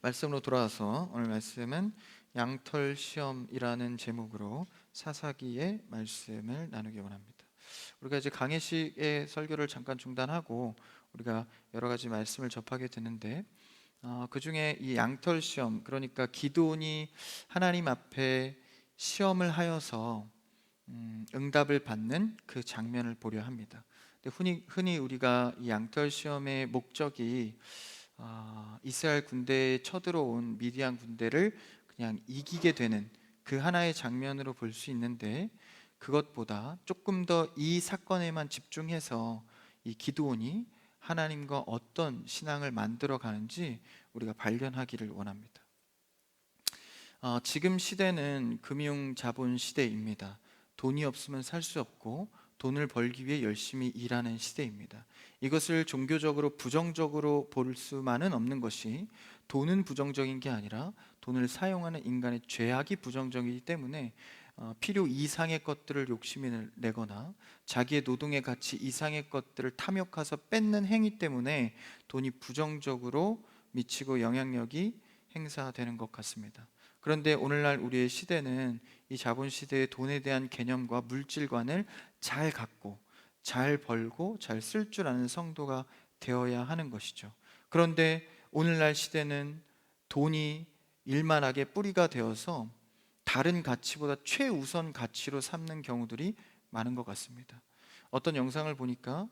말씀으로 돌아와서 오늘 말씀은 양털 시험이라는 제목으로 사사기의 말씀을 나누기 원합니다. 우리가 이제 강해식의 설교를 잠깐 중단하고 우리가 여러 가지 말씀을 접하게 되는데 그 중에 이 양털 시험, 그러니까 기드온이 하나님 앞에 시험을 하여서 응답을 받는 그 장면을 보려 합니다. 근데 흔히 우리가 이 양털 시험의 목적이 이스라엘 군대에 쳐들어온 미디안 군대를 그냥 이기게 되는 그 하나의 장면으로 볼 수 있는데, 그것보다 조금 더 이 사건에만 집중해서 이 기드온이 하나님과 어떤 신앙을 만들어 가는지 우리가 발견하기를 원합니다. 지금 시대는 금융 자본 시대입니다. 돈이 없으면 살 수 없고 돈을 벌기 위해 열심히 일하는 시대입니다. 이것을 종교적으로 부정적으로 볼 수만은 없는 것이, 돈은 부정적인 게 아니라 돈을 사용하는 인간의 죄악이 부정적이기 때문에 필요 이상의 것들을 욕심을 내거나 자기의 노동의 가치 이상의 것들을 탐욕해서 뺏는 행위 때문에 돈이 부정적으로 미치고 영향력이 행사되는 것 같습니다. 그런데 오늘날 우리의 시대는 이 자본시대의 돈에 대한 개념과 물질관을 잘 갖고 잘 벌고 잘 쓸 줄 아는 성도가 되어야 하는 것이죠. 그런데 오늘날 시대는 돈이 일만하게 뿌리가 되어서 다른 가치보다 최우선 가치로 삼는 경우들이 많은 것 같습니다. 어떤 영상을 보니까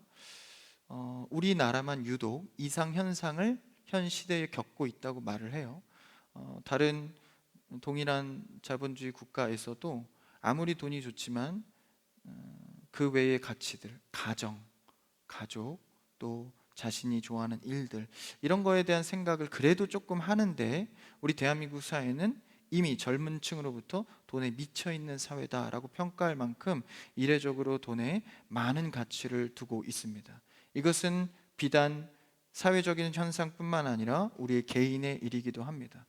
우리나라만 유독 이상 현상을 현 시대에 겪고 있다고 말을 해요. 다른 동일한 자본주의 국가에서도 아무리 돈이 좋지만 그 외의 가치들, 가정, 가족, 또 자신이 좋아하는 일들, 이런 거에 대한 생각을 그래도 조금 하는데, 우리 대한민국 사회는 이미 젊은 층으로부터 돈에 미쳐 있는 사회다라고 평가할 만큼 이례적으로 돈에 많은 가치를 두고 있습니다. 이것은 비단 사회적인 현상뿐만 아니라 우리의 개인의 일이기도 합니다.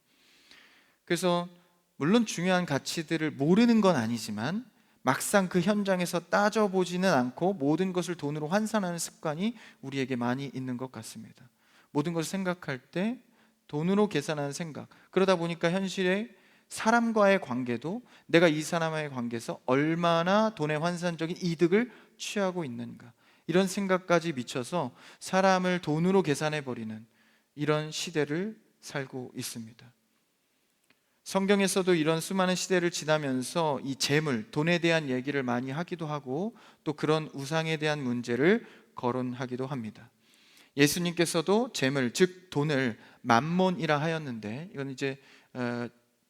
그래서 물론 중요한 가치들을 모르는 건 아니지만 막상 그 현장에서 따져보지는 않고 모든 것을 돈으로 환산하는 습관이 우리에게 많이 있는 것 같습니다. 모든 것을 생각할 때 돈으로 계산하는 생각, 그러다 보니까 현실에 사람과의 관계도 내가 이 사람과의 관계에서 얼마나 돈의 환산적인 이득을 취하고 있는가, 이런 생각까지 미쳐서 사람을 돈으로 계산해버리는 이런 시대를 살고 있습니다. 성경에서도 이런 수많은 시대를 지나면서 이 재물, 돈에 대한 얘기를 많이 하기도 하고 또 그런 우상에 대한 문제를 거론하기도 합니다. 예수님께서도 재물, 즉 돈을 맘몬이라 하였는데, 이건 이제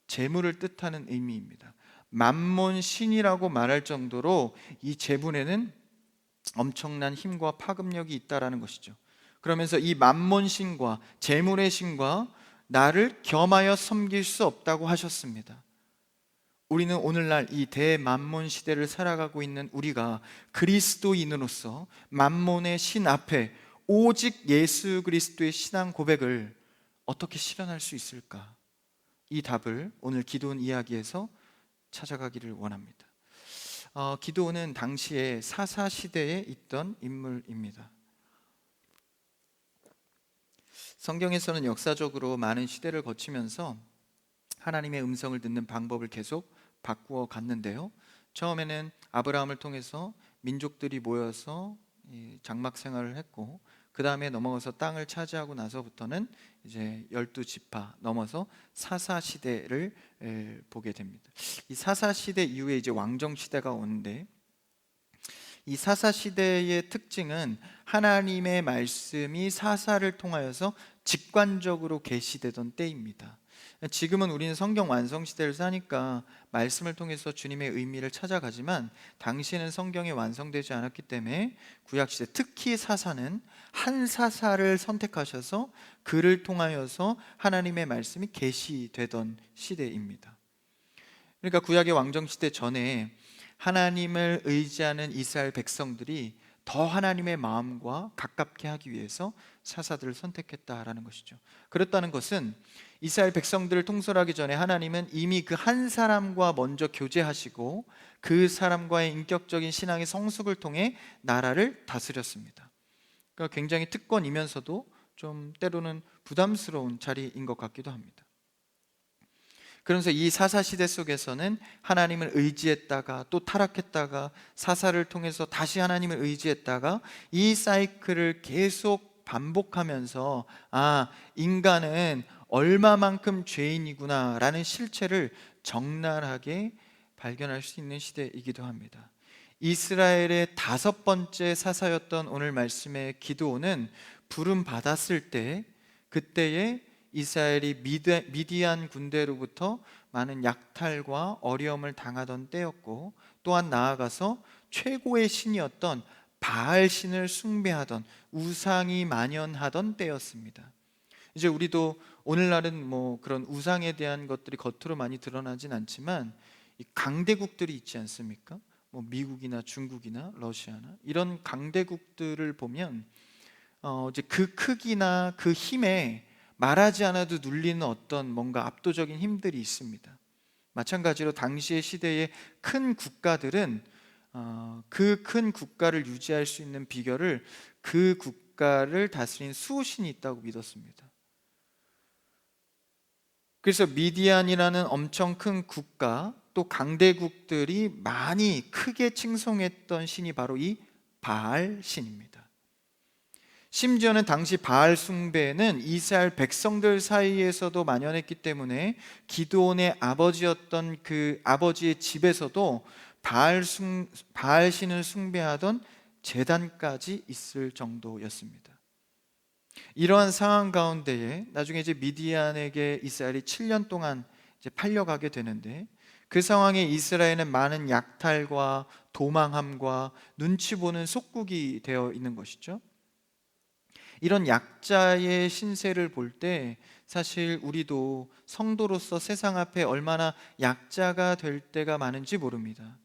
재물을 뜻하는 의미입니다. 맘몬 신이라고 말할 정도로 이 재물에는 엄청난 힘과 파급력이 있다라는 것이죠. 그러면서 이 맘몬 신과 재물의 신과 나를 겸하여 섬길 수 없다고 하셨습니다. 우리는 오늘날 이 대맘몬 시대를 살아가고 있는 우리가 그리스도인으로서 맘몬의 신 앞에 오직 예수 그리스도의 신앙 고백을 어떻게 실현할 수 있을까? 이 답을 오늘 기드온 이야기에서 찾아가기를 원합니다. 기드온은 당시에 사사 시대에 있던 인물입니다. 성경에서는 역사적으로 많은 시대를 거치면서 하나님의 음성을 듣는 방법을 계속 바꾸어 갔는데요. 처음에는 아브라함을 통해서 민족들이 모여서 장막 생활을 했고, 그 다음에 넘어가서 땅을 차지하고 나서부터는 이제 12지파 넘어서 사사 시대를 보게 됩니다. 이 사사 시대 이후에 이제 왕정 시대가 오는데, 이 사사 시대의 특징은 하나님의 말씀이 사사를 통하여서 직관적으로 계시되던 때입니다. 지금은 우리는 성경 완성 시대를 사니까 말씀을 통해서 주님의 의미를 찾아가지만, 당시에는 성경이 완성되지 않았기 때문에 구약 시대, 특히 사사는 한 사사를 선택하셔서 그를 통하여서 하나님의 말씀이 계시되던 시대입니다. 그러니까 구약의 왕정 시대 전에 하나님을 의지하는 이스라엘 백성들이 더 하나님의 마음과 가깝게 하기 위해서 사사들을 선택했다라는 것이죠. 그렇다는 것은 이스라엘 백성들을 통솔하기 전에 하나님은 이미 그 한 사람과 먼저 교제하시고 그 사람과의 인격적인 신앙의 성숙을 통해 나라를 다스렸습니다. 그러니까 굉장히 특권이면서도 좀 때로는 부담스러운 자리인 것 같기도 합니다. 그러면서 이 사사시대 속에서는 하나님을 의지했다가 또 타락했다가 사사를 통해서 다시 하나님을 의지했다가 이 사이클을 계속 반복하면서 인간은 얼마만큼 죄인이구나 라는 실체를 적나라하게 발견할 수 있는 시대이기도 합니다. 이스라엘의 5번째 사사였던 오늘 말씀의 기드온은 부름 받았을 때, 그때에 이스라엘이 미디안 군대로부터 많은 약탈과 어려움을 당하던 때였고, 또한 나아가서 최고의 신이었던 바알 신을 숭배하던, 우상이 만연하던 때였습니다. 이제 우리도 오늘날은 그런 우상에 대한 것들이 겉으로 많이 드러나진 않지만 이 강대국들이 있지 않습니까? 미국이나 중국이나 러시아나 이런 강대국들을 보면 이제 그 크기나 그 힘에 말하지 않아도 눌리는 어떤 뭔가 압도적인 힘들이 있습니다. 마찬가지로 당시의 시대의 큰 국가들은 그 큰 국가를 유지할 수 있는 비결을 그 국가를 다스린 수호신이 있다고 믿었습니다. 그래서 미디안이라는 엄청 큰 국가, 또 강대국들이 많이 크게 칭송했던 신이 바로 이 바알 신입니다. 심지어는 당시 바알 숭배는 이스라엘 백성들 사이에서도 만연했기 때문에 기드온의 아버지였던 그 아버지의 집에서도 바알 신을 숭배하던 제단까지 있을 정도였습니다. 이러한 상황 가운데에 나중에 이제 미디안에게 이스라엘이 7년 동안 이제 팔려가게 되는데, 그 상황에 이스라엘은 많은 약탈과 도망함과 눈치 보는 속국이 되어 있는 것이죠. 이런 약자의 신세를 볼 때 사실 우리도 성도로서 세상 앞에 얼마나 약자가 될 때가 많은지 모릅니다.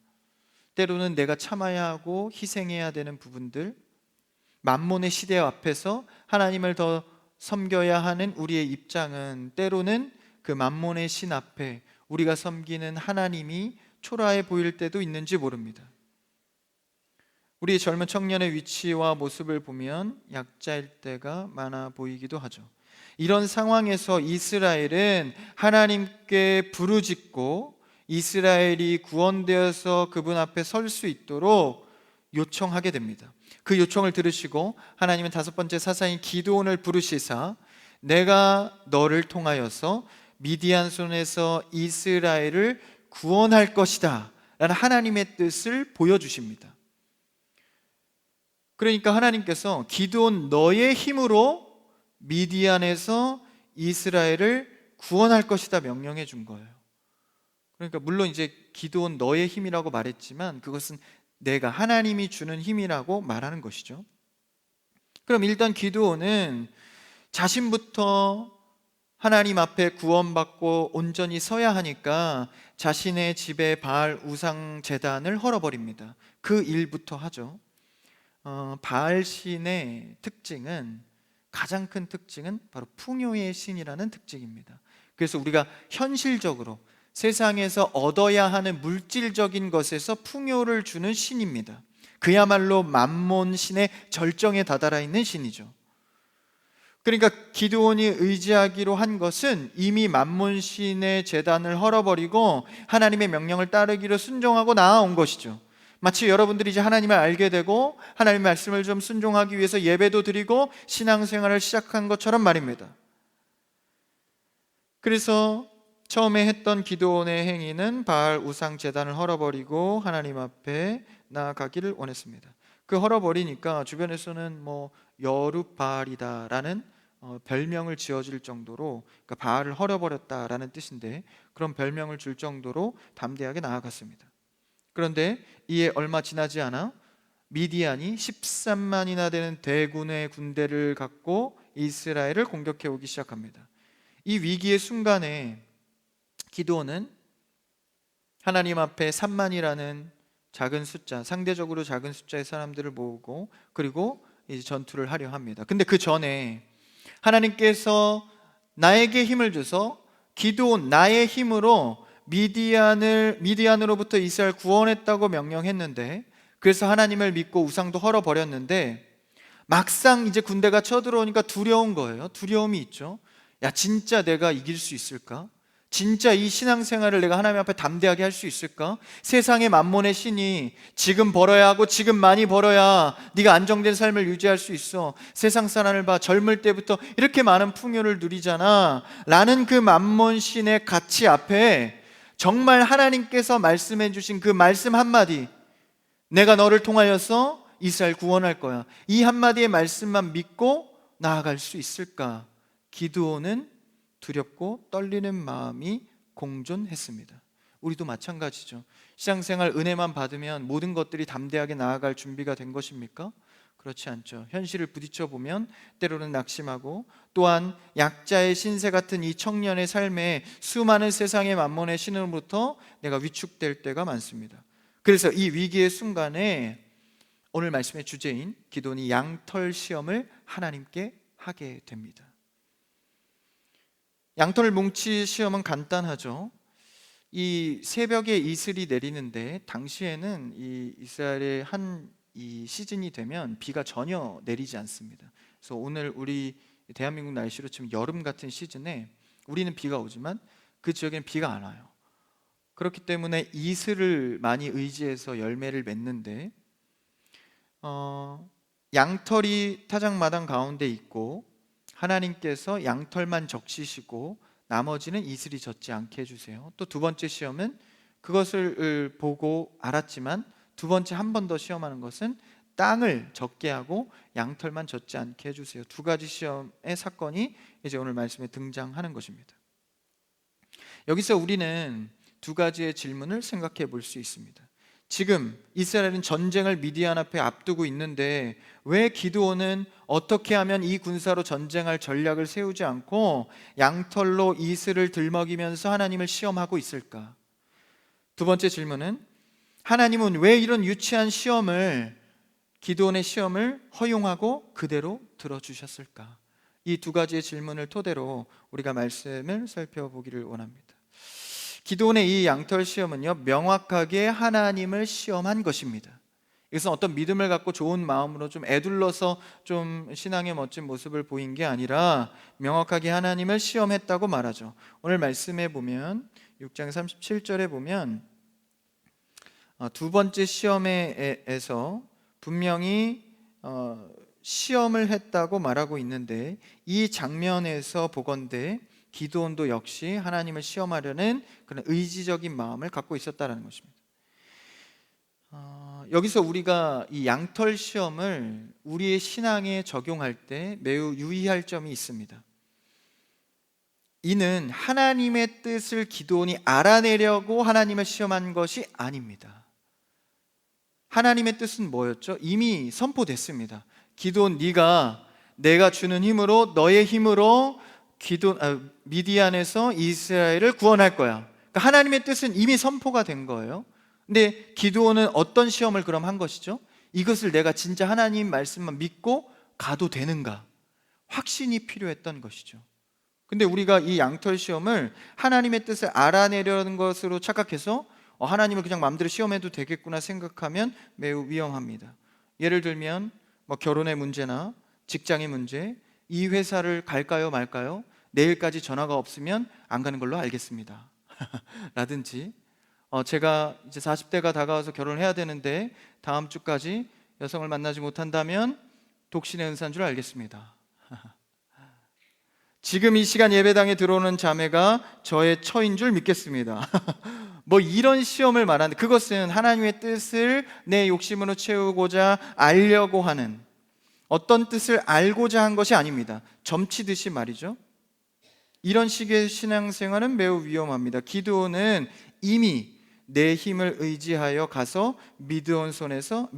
때로는 내가 참아야 하고 희생해야 되는 부분들, 만몬의 시대 앞에서 하나님을 더 섬겨야 하는 우리의 입장은 때로는 그 만몬의 신 앞에 우리가 섬기는 하나님이 초라해 보일 때도 있는지 모릅니다. 우리 젊은 청년의 위치와 모습을 보면 약자일 때가 많아 보이기도 하죠. 이런 상황에서 이스라엘은 하나님께 부르짖고 이스라엘이 구원되어서 그분 앞에 설 수 있도록 요청하게 됩니다. 그 요청을 들으시고 하나님은 5번째 사사인 기드온을 부르시사 내가 너를 통하여서 미디안 손에서 이스라엘을 구원할 것이다 라는 하나님의 뜻을 보여주십니다. 그러니까 하나님께서 기드온 너의 힘으로 미디안에서 이스라엘을 구원할 것이다 명령해 준 거예요. 그러니까 물론 이제 기드온 너의 힘이라고 말했지만 그것은 내가 하나님이 주는 힘이라고 말하는 것이죠. 그럼 일단 기드온은 자신부터 하나님 앞에 구원받고 온전히 서야 하니까 자신의 집에 바알 우상 제단을 헐어버립니다. 그 일부터 하죠. 바알 신의 특징은, 가장 큰 특징은 바로 풍요의 신이라는 특징입니다. 그래서 우리가 현실적으로 세상에서 얻어야 하는 물질적인 것에서 풍요를 주는 신입니다. 그야말로 만몬 신의 절정에 다다라 있는 신이죠. 그러니까 기드온이 의지하기로 한 것은 이미 만몬 신의 제단을 헐어버리고 하나님의 명령을 따르기로 순종하고 나아온 것이죠. 마치 여러분들이 이제 하나님을 알게 되고 하나님의 말씀을 좀 순종하기 위해서 예배도 드리고 신앙생활을 시작한 것처럼 말입니다. 그래서 처음에 했던 기드온의 행위는 바알 우상 제단을 헐어버리고 하나님 앞에 나아가기를 원했습니다. 그 헐어버리니까 주변에서는 여룻바알이다라는 별명을 지어줄 정도로, 그러니까 바알을 헐어버렸다라는 뜻인데 그런 별명을 줄 정도로 담대하게 나아갔습니다. 그런데 이에 얼마 지나지 않아 미디안이 13만이나 되는 대군의 군대를 갖고 이스라엘을 공격해 오기 시작합니다. 이 위기의 순간에 기드온은 하나님 앞에 3만이라는 작은 숫자, 상대적으로 작은 숫자의 사람들을 모으고 그리고 이제 전투를 하려 합니다. 근데 그 전에 하나님께서 나에게 힘을 줘서 기드온 나의 힘으로 미디안으로부터 이스라엘 구원했다고 명령했는데, 그래서 하나님을 믿고 우상도 헐어버렸는데 막상 이제 군대가 쳐들어오니까 두려운 거예요. 두려움이 있죠. 야, 진짜 내가 이길 수 있을까? 진짜 이 신앙생활을 내가 하나님 앞에 담대하게 할 수 있을까? 세상의 만몬의 신이 지금 벌어야 하고 지금 많이 벌어야 네가 안정된 삶을 유지할 수 있어. 세상 사람을 봐, 젊을 때부터 이렇게 많은 풍요를 누리잖아 라는 그 만몬 신의 가치 앞에 정말 하나님께서 말씀해 주신 그 말씀 한마디, 내가 너를 통하여서 이스라엘 구원할 거야, 이 한마디의 말씀만 믿고 나아갈 수 있을까? 기드온은 두렵고 떨리는 마음이 공존했습니다. 우리도 마찬가지죠. 신앙생활 은혜만 받으면 모든 것들이 담대하게 나아갈 준비가 된 것입니까? 그렇지 않죠. 현실을 부딪혀 보면 때로는 낙심하고, 또한 약자의 신세 같은 이 청년의 삶에 수많은 세상의 만몬의 신으로부터 내가 위축될 때가 많습니다. 그래서 이 위기의 순간에 오늘 말씀의 주제인 기드온이 양털 시험을 하나님께 하게 됩니다. 양털 뭉치 시험은 간단하죠. 이 새벽에 이슬이 내리는데, 당시에는 이 이스라엘의 이 시즌이 되면 비가 전혀 내리지 않습니다. 그래서 오늘 우리 대한민국 날씨로 치면 여름 같은 시즌에 우리는 비가 오지만 그 지역에는 비가 안 와요. 그렇기 때문에 이슬을 많이 의지해서 열매를 맺는데, 양털이 타작마당 가운데 있고 하나님께서 양털만 적시시고 나머지는 이슬이 젖지 않게 해주세요. 또 두 번째 시험은 그것을 보고 알았지만 두 번째 한 번 더 시험하는 것은 땅을 젖게 하고 양털만 젖지 않게 해주세요. 두 가지 시험의 사건이 이제 오늘 말씀에 등장하는 것입니다. 여기서 우리는 두 가지의 질문을 생각해 볼 수 있습니다. 지금 이스라엘은 전쟁을 미디안 앞에 앞두고 있는데 왜 기드온은 어떻게 하면 이 군사로 전쟁할 전략을 세우지 않고 양털로 이슬을 들먹이면서 하나님을 시험하고 있을까? 두 번째 질문은, 하나님은 왜 이런 유치한 시험을, 기드온의 시험을 허용하고 그대로 들어주셨을까? 이 두 가지의 질문을 토대로 우리가 말씀을 살펴보기를 원합니다. 기드온의 이 양털 시험은요, 명확하게 하나님을 시험한 것입니다. 이것은 어떤 믿음을 갖고 좋은 마음으로 좀 애둘러서 좀 신앙의 멋진 모습을 보인 게 아니라 명확하게 하나님을 시험했다고 말하죠. 오늘 말씀에 보면 6장 37절에 보면 두 번째 시험에서 분명히 시험을 했다고 말하고 있는데, 이 장면에서 보건대 기드온도 역시 하나님을 시험하려는 그런 의지적인 마음을 갖고 있었다는 것입니다. 여기서 우리가 이 양털 시험을 우리의 신앙에 적용할 때 매우 유의할 점이 있습니다. 이는 하나님의 뜻을 기드온이 알아내려고 하나님을 시험한 것이 아닙니다. 하나님의 뜻은 뭐였죠? 이미 선포됐습니다. 기드온, 내가 주는 힘으로, 너의 힘으로 미디안에서 이스라엘을 구원할 거야. 그러니까 하나님의 뜻은 이미 선포가 된 거예요. 근데 기드온은 어떤 시험을 그럼 한 것이죠? 이것을 내가 진짜 하나님 말씀만 믿고 가도 되는가? 확신이 필요했던 것이죠. 근데 우리가 이 양털 시험을 하나님의 뜻을 알아내려는 것으로 착각해서 하나님을 그냥 마음대로 시험해도 되겠구나 생각하면 매우 위험합니다. 예를 들면 결혼의 문제나 직장의 문제, 이 회사를 갈까요 말까요? 내일까지 전화가 없으면 안 가는 걸로 알겠습니다. 라든지 제가 이제 40대가 다가와서 결혼을 해야 되는데 다음 주까지 여성을 만나지 못한다면 독신의 은사인 줄 알겠습니다. 지금 이 시간 예배당에 들어오는 자매가 저의 처인 줄 믿겠습니다. 이런 시험을 말하는데, 그것은 하나님의 뜻을 내 욕심으로 채우고자 알려고 하는, 어떤 뜻을 알고자 한 것이 아닙니다. 점치듯이 말이죠. 이런 식의 신앙생활은 매우 위험합니다. 기드온은 이미 내 힘을 의지하여 가서 미디안 손에서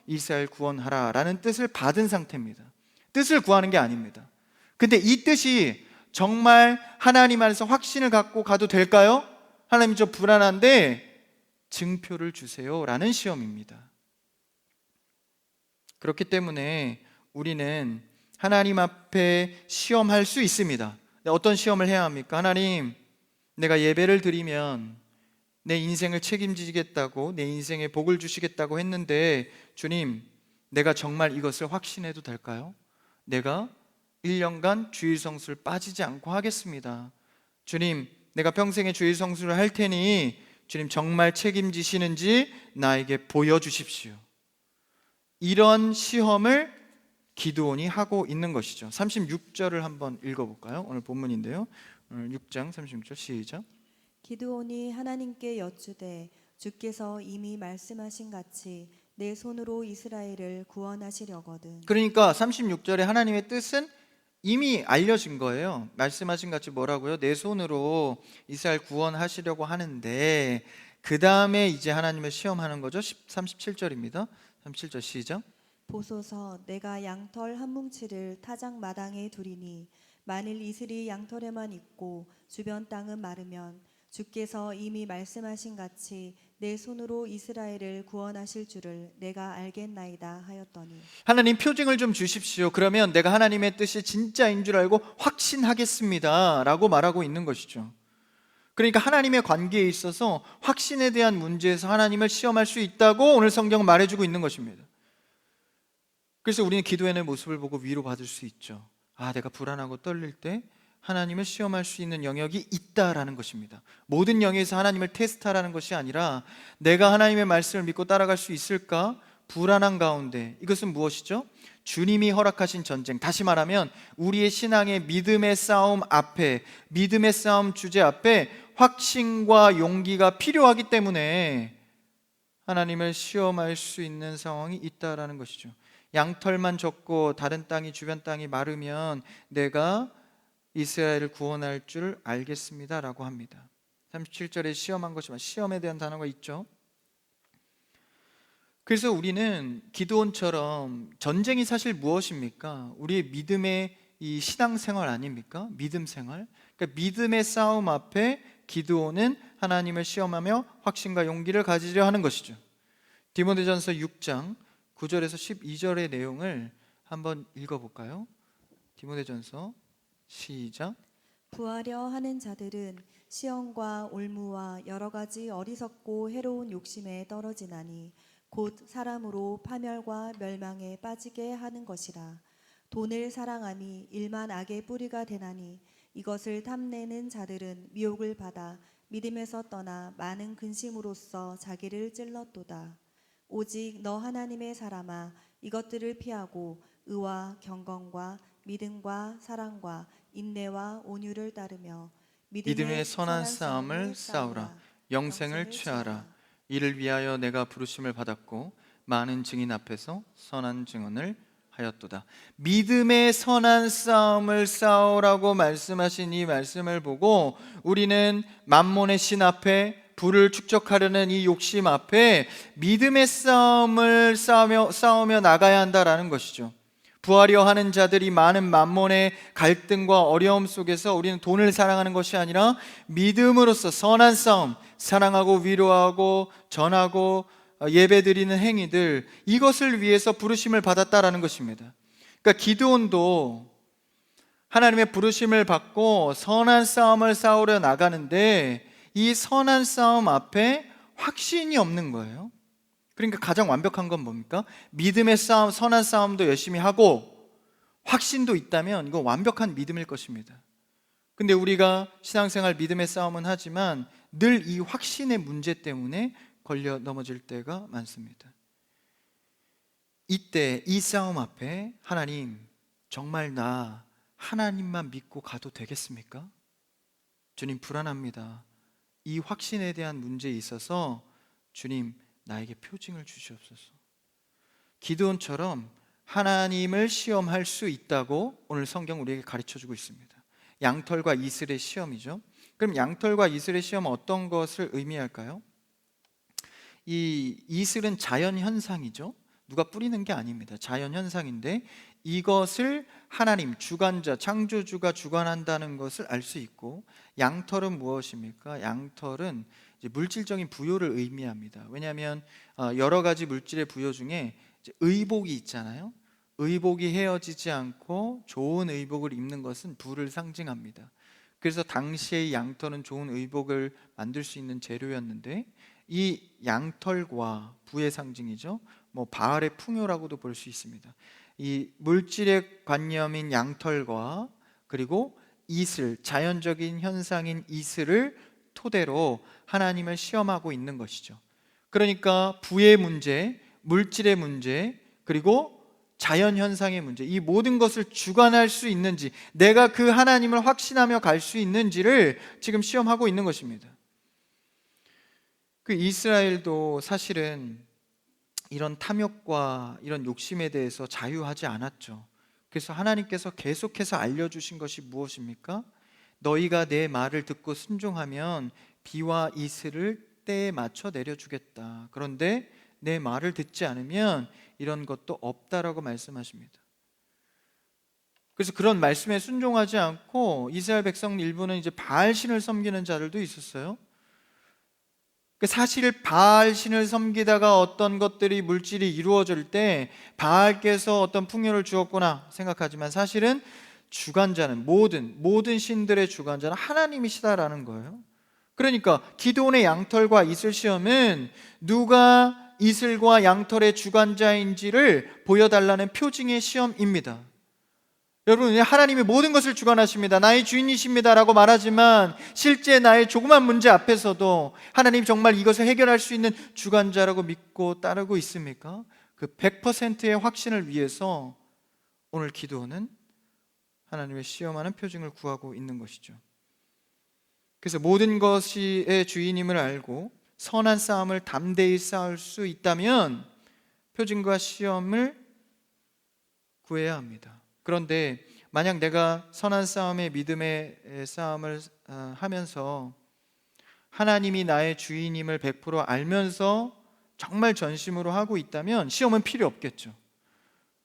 이스라엘 구원하라 라는 뜻을 받은 상태입니다. 뜻을 구하는 게 아닙니다. 근데 이 뜻이 정말 하나님 안에서 확신을 갖고 가도 될까요? 하나님, 저 불안한데 증표를 주세요 라는 시험입니다. 그렇기 때문에 우리는 하나님 앞에 시험할 수 있습니다. 어떤 시험을 해야 합니까? 하나님, 내가 예배를 드리면 내 인생을 책임지겠다고, 내 인생에 복을 주시겠다고 했는데 주님, 내가 정말 이것을 확신해도 될까요? 내가 1년간 주일 성수를 빠지지 않고 하겠습니다. 주님, 내가 평생에 주일 성수를 할 테니 주님 정말 책임지시는지 나에게 보여주십시오. 이런 시험을 기드온이 하고 있는 것이죠. 36절을 한번 읽어볼까요? 오늘 본문인데요. 오늘 6장 36절 시작. 기드온이 하나님께 여쭈되 주께서 이미 말씀하신 같이 내 손으로 이스라엘을 구원하시려거든. 그러니까 36절에 하나님의 뜻은 이미 알려진 거예요. 말씀하신 같이 뭐라고요? 내 손으로 이스라엘 구원하시려고 하는데 그 다음에 이제 하나님을 시험하는 거죠. 37절입니다. 37절 시작. 보소서 내가 양털 한 뭉치를 타작 마당에 두리니 만일 이슬이 양털에만 있고 주변 땅은 마르면 주께서 이미 말씀하신 같이 내 손으로 이스라엘을 구원하실 줄을 내가 알겠나이다 하였더니. 하나님 표징을 좀 주십시오. 그러면 내가 하나님의 뜻이 진짜인 줄 알고 확신하겠습니다 라고 말하고 있는 것이죠. 그러니까 하나님의 관계에 있어서 확신에 대한 문제에서 하나님을 시험할 수 있다고 오늘 성경은 말해주고 있는 것입니다. 그래서 우리는 기도원의 모습을 보고 위로받을 수 있죠. 아, 내가 불안하고 떨릴 때 하나님을 시험할 수 있는 영역이 있다라는 것입니다. 모든 영역에서 하나님을 테스트하라는 것이 아니라 내가 하나님의 말씀을 믿고 따라갈 수 있을까? 불안한 가운데, 이것은 무엇이죠? 주님이 허락하신 전쟁, 다시 말하면 우리의 신앙의 믿음의 싸움 앞에, 믿음의 싸움 주제 앞에 확신과 용기가 필요하기 때문에 하나님을 시험할 수 있는 상황이 있다라는 것이죠. 양털만 적고 다른 땅이, 주변 땅이 마르면 내가 이스라엘을 구원할 줄 알겠습니다 라고 합니다. 37절에 시험한 것이지만 시험에 대한 단어가 있죠. 그래서 우리는 기드온처럼 전쟁이 사실 무엇입니까? 우리의 믿음의 이 신앙생활 아닙니까? 믿음 생활. 그러니까 믿음의 싸움 앞에 기드온은 하나님을 시험하며 확신과 용기를 가지려 하는 것이죠. 디모데전서 6장 9절에서 12절의 내용을 한번 읽어볼까요? 디모데전서 시작. 부하려 하는 자들은 시험과 올무와 여러 가지 어리석고 해로운 욕심에 떨어지나니 곧 사람으로 파멸과 멸망에 빠지게 하는 것이라. 돈을 사랑함이 일만 악의 뿌리가 되나니 이것을 탐내는 자들은 미혹을 받아 믿음에서 떠나 많은 근심으로써 자기를 찔렀도다. 오직 너 하나님의 사람아 이것들을 피하고 의와 경건과 믿음과 사랑과 인내와 온유를 따르며 믿음의 선한 싸움을 싸우라. 영생을 취하라. 이를 위하여 내가 부르심을 받았고 많은 증인 앞에서 선한 증언을 하였도다. 믿음의 선한 싸움을 싸우라고 말씀하신 이 말씀을 보고 우리는 만몬의 신 앞에, 부를 축적하려는 이 욕심 앞에 믿음의 싸움을 싸우며 나가야 한다라는 것이죠. 부하려 하는 자들이 많은 만몬의 갈등과 어려움 속에서 우리는 돈을 사랑하는 것이 아니라 믿음으로써 선한 싸움, 사랑하고 위로하고 전하고 예배드리는 행위들, 이것을 위해서 부르심을 받았다라는 것입니다. 그러니까 기드온도 하나님의 부르심을 받고 선한 싸움을 싸우려 나가는데 이 선한 싸움 앞에 확신이 없는 거예요. 그러니까 가장 완벽한 건 뭡니까? 믿음의 싸움, 선한 싸움도 열심히 하고 확신도 있다면 이건 완벽한 믿음일 것입니다. 근데 우리가 신앙생활 믿음의 싸움은 하지만 늘 이 확신의 문제 때문에 걸려 넘어질 때가 많습니다. 이때 이 싸움 앞에 하나님, 정말 나 하나님만 믿고 가도 되겠습니까? 주님, 불안합니다. 이 확신에 대한 문제에 있어서 주님, 나에게 표징을 주시옵소서. 기드온처럼 하나님을 시험할 수 있다고 오늘 성경 우리에게 가르쳐주고 있습니다. 양털과 이슬의 시험이죠. 그럼 양털과 이슬의 시험은 어떤 것을 의미할까요? 이 이슬은 자연 현상이죠. 누가 뿌리는 게 아닙니다. 자연 현상인데 이것을 하나님, 주관자, 창조주가 주관한다는 것을 알 수 있고, 양털은 무엇입니까? 양털은 이제 물질적인 부요를 의미합니다. 왜냐하면 여러 가지 물질의 부요 중에 이제 의복이 있잖아요. 의복이 헤어지지 않고 좋은 의복을 입는 것은 부를 상징합니다. 그래서 당시의 양털은 좋은 의복을 만들 수 있는 재료였는데 이 양털과 부의 상징이죠. 뭐 바알의 풍요라고도 볼 수 있습니다. 이 물질의 관념인 양털과 그리고 이슬, 자연적인 현상인 이슬을 토대로 하나님을 시험하고 있는 것이죠. 그러니까 부의 문제, 물질의 문제, 그리고 자연 현상의 문제, 이 모든 것을 주관할 수 있는지, 내가 그 하나님을 확신하며 갈 수 있는지를 지금 시험하고 있는 것입니다. 그 이스라엘도 사실은 이런 탐욕과 이런 욕심에 대해서 자유하지 않았죠. 그래서 하나님께서 계속해서 알려주신 것이 무엇입니까? 너희가 내 말을 듣고 순종하면 비와 이슬을 때에 맞춰 내려주겠다. 그런데 내 말을 듣지 않으면 이런 것도 없다라고 말씀하십니다. 그래서 그런 말씀에 순종하지 않고 이스라엘 백성 일부는 이제 바알신을 섬기는 자들도 있었어요. 사실 바알신을 섬기다가 어떤 것들이 물질이 이루어질 때 바알께서 어떤 풍요를 주었구나 생각하지만 사실은 주관자는 모든 신들의 주관자는 하나님이시다라는 거예요. 그러니까 기드온의 양털과 이슬 시험은 누가 이슬과 양털의 주관자인지를 보여달라는 표징의 시험입니다. 여러분, 하나님이 모든 것을 주관하십니다. 나의 주인이십니다 라고 말하지만 실제 나의 조그만 문제 앞에서도 하나님 정말 이것을 해결할 수 있는 주관자라고 믿고 따르고 있습니까? 그 100%의 확신을 위해서 오늘 기도는 하나님의 시험하는 표징을 구하고 있는 것이죠. 그래서 모든 것의 주인임을 알고 선한 싸움을 담대히 싸울 수 있다면 표징과 시험을 구해야 합니다. 그런데 만약 내가 선한 싸움의 믿음의 싸움을 하면서 하나님이 나의 주인임을 100% 알면서 정말 전심으로 하고 있다면 시험은 필요 없겠죠.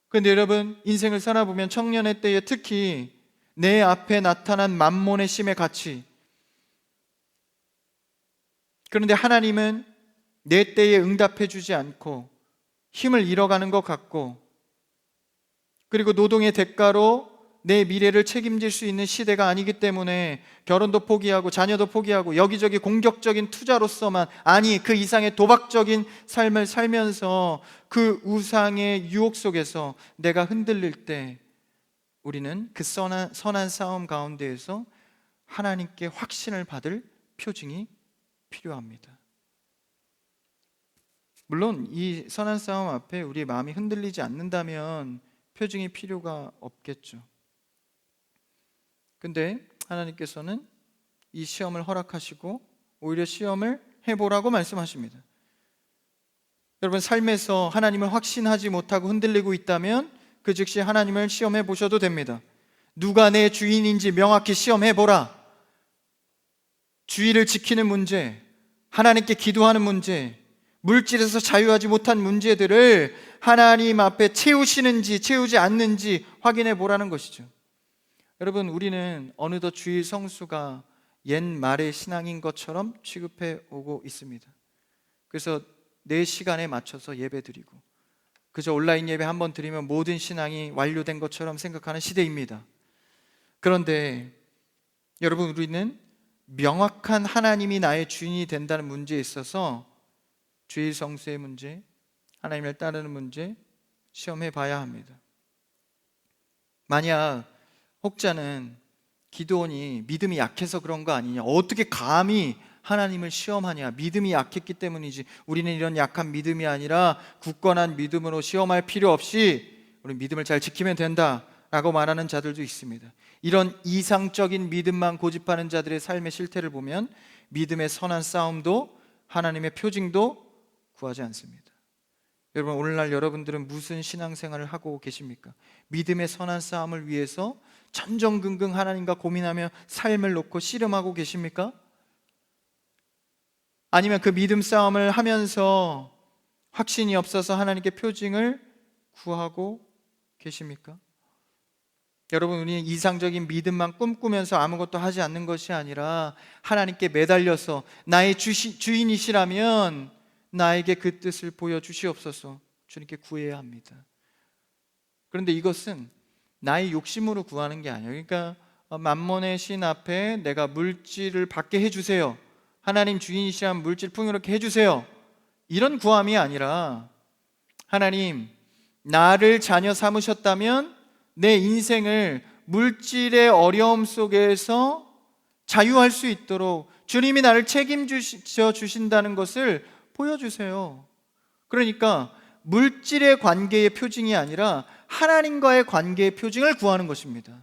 그런데 여러분, 인생을 살아보면 청년의 때에 특히 내 앞에 나타난 만몬의 심의 가치, 그런데 하나님은 내 때에 응답해 주지 않고 힘을 잃어가는 것 같고, 그리고 노동의 대가로 내 미래를 책임질 수 있는 시대가 아니기 때문에 결혼도 포기하고 자녀도 포기하고 여기저기 공격적인 투자로서만, 아니 그 이상의 도박적인 삶을 살면서 그 우상의 유혹 속에서 내가 흔들릴 때 우리는 그 선한 싸움 가운데에서 하나님께 확신을 받을 표징이 필요합니다. 물론 이 선한 싸움 앞에 우리의 마음이 흔들리지 않는다면 표징이 필요가 없겠죠. 근데 하나님께서는 이 시험을 허락하시고 오히려 시험을 해보라고 말씀하십니다. 여러분, 삶에서 하나님을 확신하지 못하고 흔들리고 있다면 그 즉시 하나님을 시험해 보셔도 됩니다. 누가 내 주인인지 명확히 시험해 보라. 주의를 지키는 문제, 하나님께 기도하는 문제, 물질에서 자유하지 못한 문제들을 하나님 앞에 채우시는지 채우지 않는지 확인해 보라는 것이죠. 여러분, 우리는 어느덧 주일 성수가 옛말의 신앙인 것처럼 취급해 오고 있습니다. 그래서 내 시간에 맞춰서 예배 드리고 그저 온라인 예배 한번 드리면 모든 신앙이 완료된 것처럼 생각하는 시대입니다. 그런데 여러분, 우리는 명확한 하나님이 나의 주인이 된다는 문제에 있어서 주일 성수의 문제, 하나님을 따르는 문제 시험해 봐야 합니다. 만약 혹자는 기드온이 믿음이 약해서 그런 거 아니냐, 어떻게 감히 하나님을 시험하냐, 믿음이 약했기 때문이지, 우리는 이런 약한 믿음이 아니라 굳건한 믿음으로 시험할 필요 없이 우리 믿음을 잘 지키면 된다 라고 말하는 자들도 있습니다. 이런 이상적인 믿음만 고집하는 자들의 삶의 실태를 보면 믿음의 선한 싸움도 하나님의 표징도 구하지 않습니다. 여러분, 오늘날 여러분들은 무슨 신앙생활을 하고 계십니까? 믿음의 선한 싸움을 위해서 전전긍긍 하나님과 고민하며 삶을 놓고 씨름하고 계십니까? 아니면 그 믿음 싸움을 하면서 확신이 없어서 하나님께 표징을 구하고 계십니까? 여러분, 우리는 이상적인 믿음만 꿈꾸면서 아무것도 하지 않는 것이 아니라 하나님께 매달려서 나의 주인이시라면 나에게 그 뜻을 보여주시옵소서 주님께 구해야 합니다. 그런데 이것은 나의 욕심으로 구하는 게 아니에요. 그러니까 만몬의 신 앞에 내가 물질을 받게 해주세요, 하나님 주인이시라면 물질 풍요롭게 해주세요, 이런 구함이 아니라 하나님, 나를 자녀 삼으셨다면 내 인생을 물질의 어려움 속에서 자유할 수 있도록 주님이 나를 책임져 주신다는 것을 보여주세요. 그러니까 물질의 관계의 표징이 아니라 하나님과의 관계의 표징을 구하는 것입니다.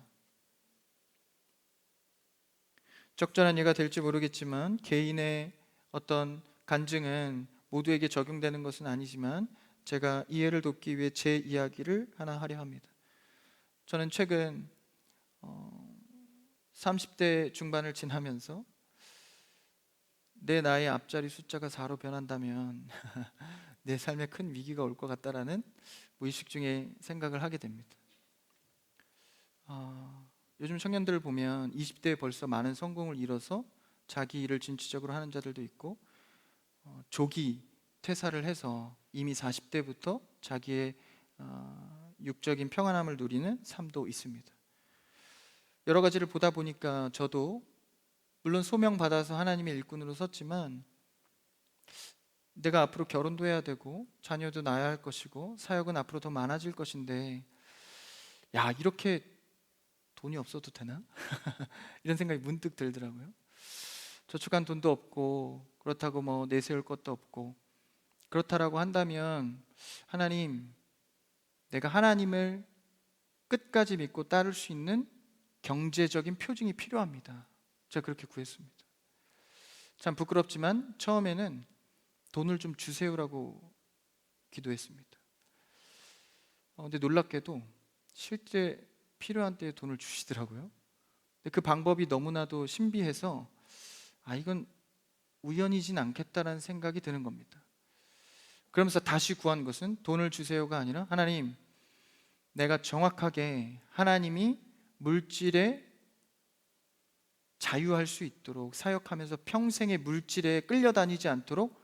적절한 예가 될지 모르겠지만 개인의 어떤 간증은 모두에게 적용되는 것은 아니지만 제가 이해를 돕기 위해 제 이야기를 하나 하려 합니다. 저는 최근 30대 중반을 지나면서 내 나이의 앞자리 숫자가 4로 변한다면 내 삶에 큰 위기가 올 것 같다라는 무의식 중에 생각을 하게 됩니다. 요즘 청년들을 보면 20대에 벌써 많은 성공을 이뤄서 자기 일을 진취적으로 하는 자들도 있고 조기 퇴사를 해서 이미 40대부터 자기의 육적인 평안함을 누리는 삶도 있습니다. 여러 가지를 보다 보니까 저도 물론 소명받아서 하나님의 일꾼으로 섰지만 내가 앞으로 결혼도 해야 되고 자녀도 낳아야 할 것이고 사역은 앞으로 더 많아질 것인데 야, 이렇게 돈이 없어도 되나? 이런 생각이 문득 들더라고요. 저축한 돈도 없고 그렇다고 뭐 내세울 것도 없고 그렇다라고 한다면 하나님, 내가 하나님을 끝까지 믿고 따를 수 있는 경제적인 표징이 필요합니다. 제가 그렇게 구했습니다. 참 부끄럽지만 처음에는 돈을 좀 주세요라고 기도했습니다. 근데 놀랍게도 실제 필요한 때에 돈을 주시더라고요. 근데 그 방법이 너무나도 신비해서 이건 우연이진 않겠다라는 생각이 드는 겁니다. 그러면서 다시 구한 것은 돈을 주세요가 아니라 하나님, 내가 정확하게 하나님이 물질에 자유할 수 있도록 사역하면서 평생의 물질에 끌려다니지 않도록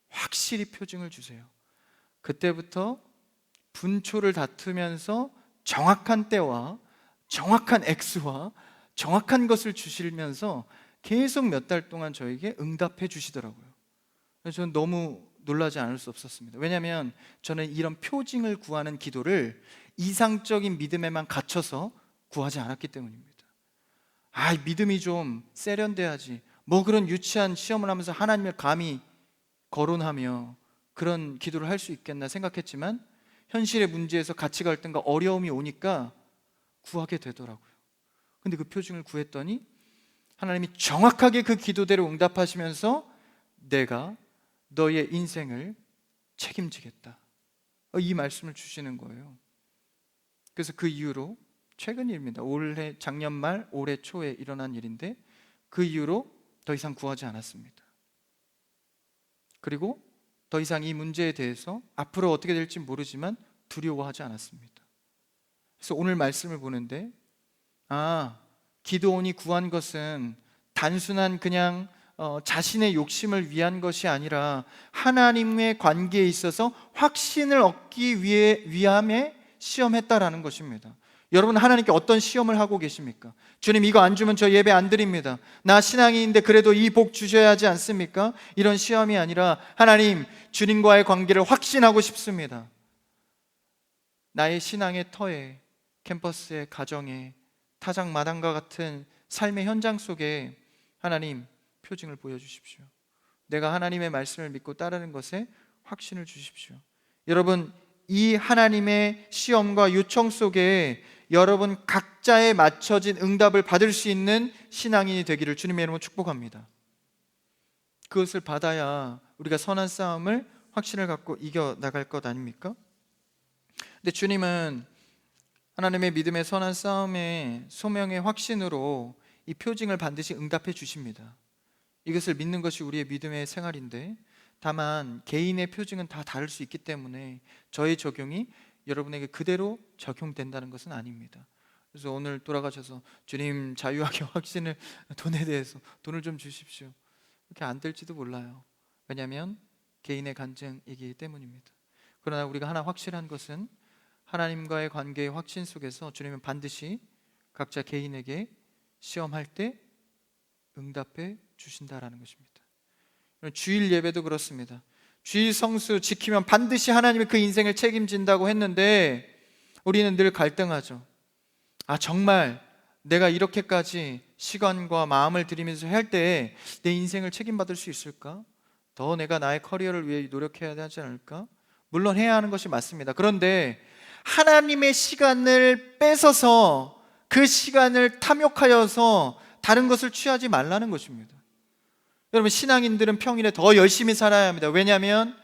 확실히 표징을 주세요. 그때부터 분초를 다투면서 정확한 때와 정확한 액수와 정확한 것을 주시면서 계속 몇 달 동안 저에게 응답해 주시더라고요. 그래서 저는 너무 놀라지 않을 수 없었습니다. 왜냐하면 저는 이런 표징을 구하는 기도를 이상적인 믿음에만 갇혀서 구하지 않았기 때문입니다. 믿음이 좀 세련돼야지, 뭐 그런 유치한 시험을 하면서 하나님을 감히 거론하며 그런 기도를 할 수 있겠나 생각했지만 현실의 문제에서 가치 갈등과 어려움이 오니까 구하게 되더라고요. 근데 그 표징을 구했더니 하나님이 정확하게 그 기도대로 응답하시면서 내가 너의 인생을 책임지겠다, 이 말씀을 주시는 거예요. 그래서 그 이후로 최근 일입니다. 작년 말 올해 초에 일어난 일인데 그 이후로 더 이상 구하지 않았습니다. 그리고 더 이상 이 문제에 대해서 앞으로 어떻게 될지 모르지만 두려워하지 않았습니다. 그래서 오늘 말씀을 보는데 기드온이 구한 것은 단순한 그냥 자신의 욕심을 위한 것이 아니라 하나님의 관계에 있어서 확신을 얻기 위함에 시험했다라는 것입니다. 여러분, 하나님께 어떤 시험을 하고 계십니까? 주님, 이거 안 주면 저 예배 안 드립니다. 나 신앙인인데 그래도 이 복 주셔야 하지 않습니까? 이런 시험이 아니라 하나님, 주님과의 관계를 확신하고 싶습니다. 나의 신앙의 터에, 캠퍼스에, 가정에, 타작 마당과 같은 삶의 현장 속에 하나님 표징을 보여주십시오. 내가 하나님의 말씀을 믿고 따르는 것에 확신을 주십시오. 여러분, 이 하나님의 시험과 요청 속에 여러분 각자에 맞춰진 응답을 받을 수 있는 신앙인이 되기를 주님의 이름으로 축복합니다. 그것을 받아야 우리가 선한 싸움을 확신을 갖고 이겨나갈 것 아닙니까? 근데 주님은 하나님의 믿음의 선한 싸움의 소명의 확신으로 이 표징을 반드시 응답해 주십니다. 이것을 믿는 것이 우리의 믿음의 생활인데, 다만 개인의 표징은 다 다를 수 있기 때문에 저의 적용이 여러분에게 그대로 적용된다는 것은 아닙니다. 그래서 오늘 돌아가셔서 주님, 자유하게 확신을, 돈에 대해서 돈을 좀 주십시오, 그렇게 안 될지도 몰라요. 왜냐하면 개인의 간증이기 때문입니다. 그러나 우리가 하나 확실한 것은 하나님과의 관계의 확신 속에서 주님은 반드시 각자 개인에게 시험할 때 응답해 주신다라는 것입니다. 주일 예배도 그렇습니다. 주일 성수 지키면 반드시 하나님이 그 인생을 책임진다고 했는데 우리는 늘 갈등하죠. 정말 내가 이렇게까지 시간과 마음을 들이면서 할 때 내 인생을 책임받을 수 있을까? 더 내가 나의 커리어를 위해 노력해야 하지 않을까? 물론 해야 하는 것이 맞습니다. 그런데 하나님의 시간을 뺏어서 그 시간을 탐욕하여서 다른 것을 취하지 말라는 것입니다. 여러분, 신앙인들은 평일에 더 열심히 살아야 합니다. 왜냐하면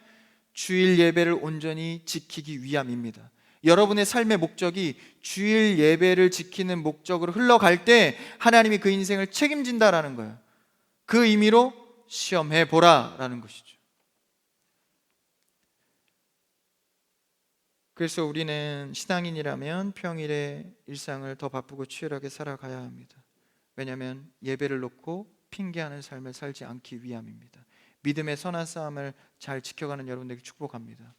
주일 예배를 온전히 지키기 위함입니다. 여러분의 삶의 목적이 주일 예배를 지키는 목적으로 흘러갈 때 하나님이 그 인생을 책임진다라는 거예요. 그 의미로 시험해 보라라는 것이죠. 그래서 우리는 신앙인이라면 평일에 일상을 더 바쁘고 치열하게 살아가야 합니다. 왜냐하면 예배를 놓고 핑계하는 삶을 살지 않기 위함입니다. 믿음의 선한 싸움을 잘 지켜가는 여러분들에게 축복합니다.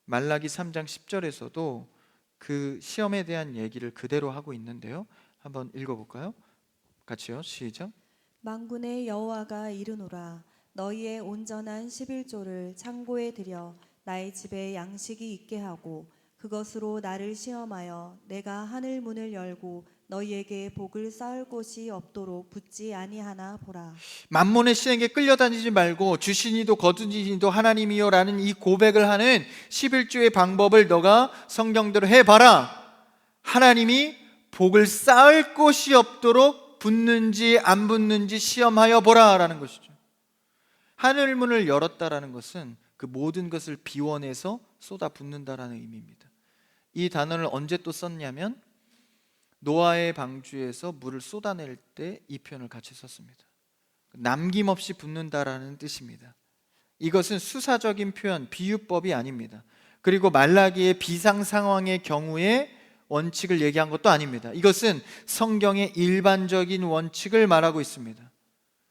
말라기 3장 10절에서도 그 시험에 대한 얘기를 그대로 하고 있는데요, 한번 읽어볼까요? 같이요, 시작. 만군의 여호와가 이르노라 너희의 온전한 11조를 창고에 들여 나의 집에 양식이 있게 하고 그것으로 나를 시험하여 내가 하늘 문을 열고 너희에게 복을 쌓을 곳이 없도록 붙지 아니하나 보라. 만몬의 신에게 끌려다니지 말고 주시니도 거두시니도 하나님이요 라는 이 고백을 하는 11조의 방법을 너가 성경대로 해봐라. 하나님이 복을 쌓을 곳이 없도록 붙는지 안 붙는지 시험하여 보라 라는 것이죠. 하늘문을 열었다라는 것은 그 모든 것을 비워내서 쏟아붓는다라는 의미입니다. 이 단어를 언제 또 썼냐면 노아의 방주에서 물을 쏟아낼 때 이 표현을 같이 썼습니다. 남김없이 붓는다라는 뜻입니다. 이것은 수사적인 표현, 비유법이 아닙니다. 그리고 말라기의 비상 상황의 경우에 원칙을 얘기한 것도 아닙니다. 이것은 성경의 일반적인 원칙을 말하고 있습니다.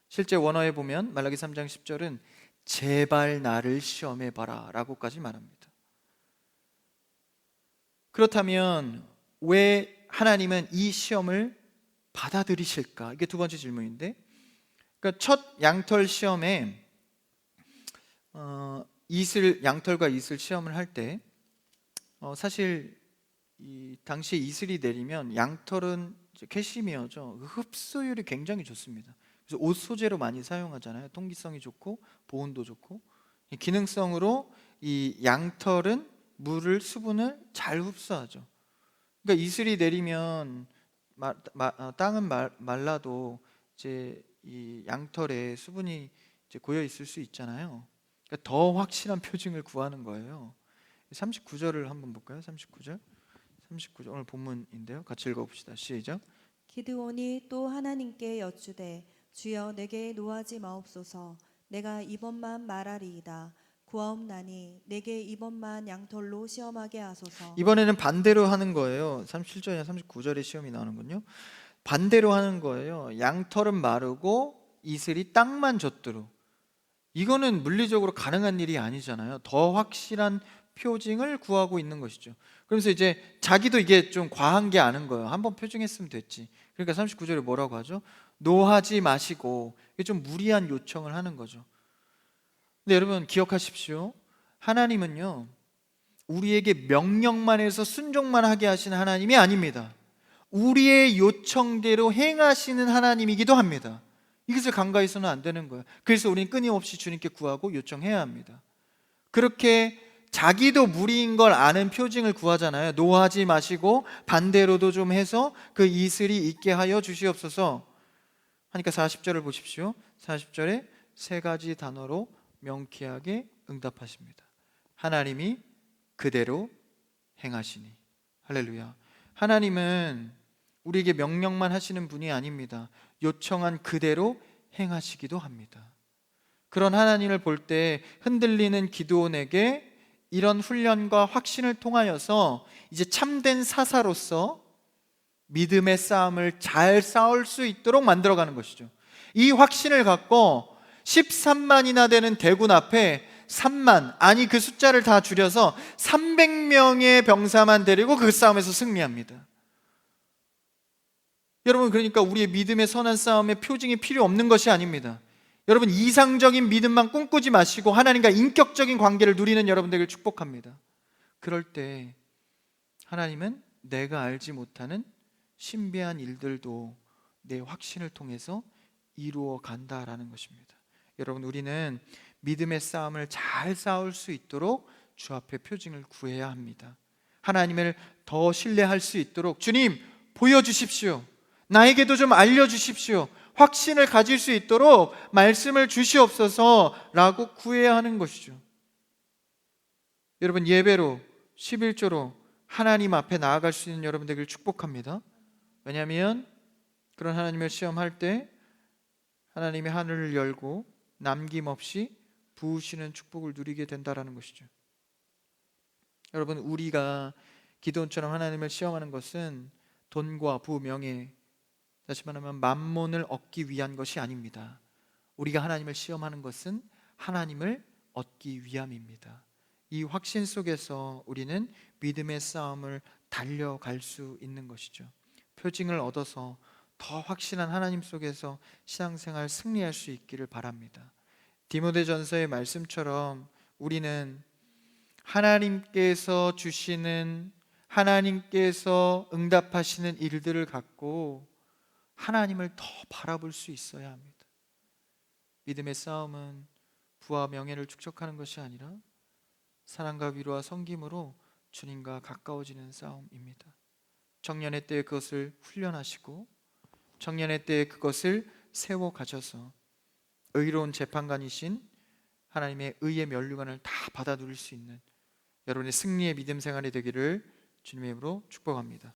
실제 원어에 보면 말라기 3장 10절은 제발 나를 시험해 봐라 라고까지 말합니다. 그렇다면 왜 하나님은 이 시험을 받아들이실까? 이게 두 번째 질문인데, 그러니까 첫 양털 시험에 양털과 이슬 시험을 할 때 사실 이 당시에 이슬이 내리면 양털은 캐시미어죠. 흡수율이 굉장히 좋습니다. 그래서 옷 소재로 많이 사용하잖아요. 통기성이 좋고 보온도 좋고, 기능성으로 이 양털은 물을, 수분을 잘 흡수하죠. 그러니까 이슬이 내리면 땅은 말라도 이제 이 양털에 수분이 이제 고여 있을 수 있잖아요. 그러니까 더 확실한 표징을 구하는 거예요. 39절을 한번 볼까요? 39절 오늘 본문인데요. 같이 읽어봅시다. 시작. 기드온이 또 하나님께 여쭈되 주여 내게 노하지 마옵소서. 내가 이번만 말하리이다. 구하옵나니 내게 이번만 양털로 시험하게 하소서. 이번에는 반대로 하는 거예요. 37절이나 39절에 시험이 나오는군요. 반대로 하는 거예요. 양털은 마르고 이슬이 땅만 젖도록. 이거는 물리적으로 가능한 일이 아니잖아요. 더 확실한 표징을 구하고 있는 것이죠. 그러면서 이제 자기도 이게 좀 과한 게 아는 거예요. 한번 표징했으면 됐지. 그러니까 39절에 뭐라고 하죠? 노하지 마시고. 이게 좀 무리한 요청을 하는 거죠. 근데 여러분 기억하십시오. 하나님은요, 우리에게 명령만 해서 순종만 하게 하시는 하나님이 아닙니다. 우리의 요청대로 행하시는 하나님이기도 합니다. 이것을 간과해서는 안 되는 거예요. 그래서 우리는 끊임없이 주님께 구하고 요청해야 합니다. 그렇게 자기도 무리인 걸 아는 표징을 구하잖아요. 노하지 마시고 반대로도 좀 해서 그 이슬이 있게 하여 주시옵소서 하니까 40절을 보십시오. 40절에 세 가지 단어로 명쾌하게 응답하십니다. 하나님이 그대로 행하시니. 할렐루야. 하나님은 우리에게 명령만 하시는 분이 아닙니다. 요청한 그대로 행하시기도 합니다. 그런 하나님을 볼 때 흔들리는 기드온에게 이런 훈련과 확신을 통하여서 이제 참된 사사로서 믿음의 싸움을 잘 싸울 수 있도록 만들어가는 것이죠. 이 확신을 갖고 13만이나 되는 대군 앞에 3만, 아니 그 숫자를 다 줄여서 300명의 병사만 데리고 그 싸움에서 승리합니다. 여러분, 그러니까 우리의 믿음의 선한 싸움에 표징이 필요 없는 것이 아닙니다. 여러분, 이상적인 믿음만 꿈꾸지 마시고 하나님과 인격적인 관계를 누리는 여러분 되길 축복합니다. 그럴 때 하나님은 내가 알지 못하는 신비한 일들도 내 확신을 통해서 이루어 간다라는 것입니다. 여러분, 우리는 믿음의 싸움을 잘 싸울 수 있도록 주 앞에 표징을 구해야 합니다. 하나님을 더 신뢰할 수 있도록 주님 보여주십시오. 나에게도 좀 알려주십시오. 확신을 가질 수 있도록 말씀을 주시옵소서라고 구해야 하는 것이죠. 여러분, 예배로 11조로 하나님 앞에 나아갈 수 있는 여러분 되길 축복합니다. 왜냐하면 그런 하나님을 시험할 때 하나님의 하늘을 열고 남김없이 부으시는 축복을 누리게 된다라는 것이죠. 여러분, 우리가 기도원처럼 하나님을 시험하는 것은 돈과 부, 명예, 다시 말하면 만몬을 얻기 위한 것이 아닙니다. 우리가 하나님을 시험하는 것은 하나님을 얻기 위함입니다. 이 확신 속에서 우리는 믿음의 싸움을 달려갈 수 있는 것이죠. 표징을 얻어서 더 확신한 하나님 속에서 신앙생활 승리할 수 있기를 바랍니다. 디모데전서의 말씀처럼 우리는 하나님께서 주시는, 하나님께서 응답하시는 일들을 갖고 하나님을 더 바라볼 수 있어야 합니다. 믿음의 싸움은 부와 명예를 축적하는 것이 아니라 사랑과 위로와 섬김으로 주님과 가까워지는 싸움입니다. 청년의 때에 그것을 훈련하시고 청년의 때에 그것을 세워 가셔서 의로운 재판관이신 하나님의 의의 면류관을 다 받아 누릴 수 있는 여러분의 승리의 믿음 생활이 되기를 주님의 이름으로 축복합니다.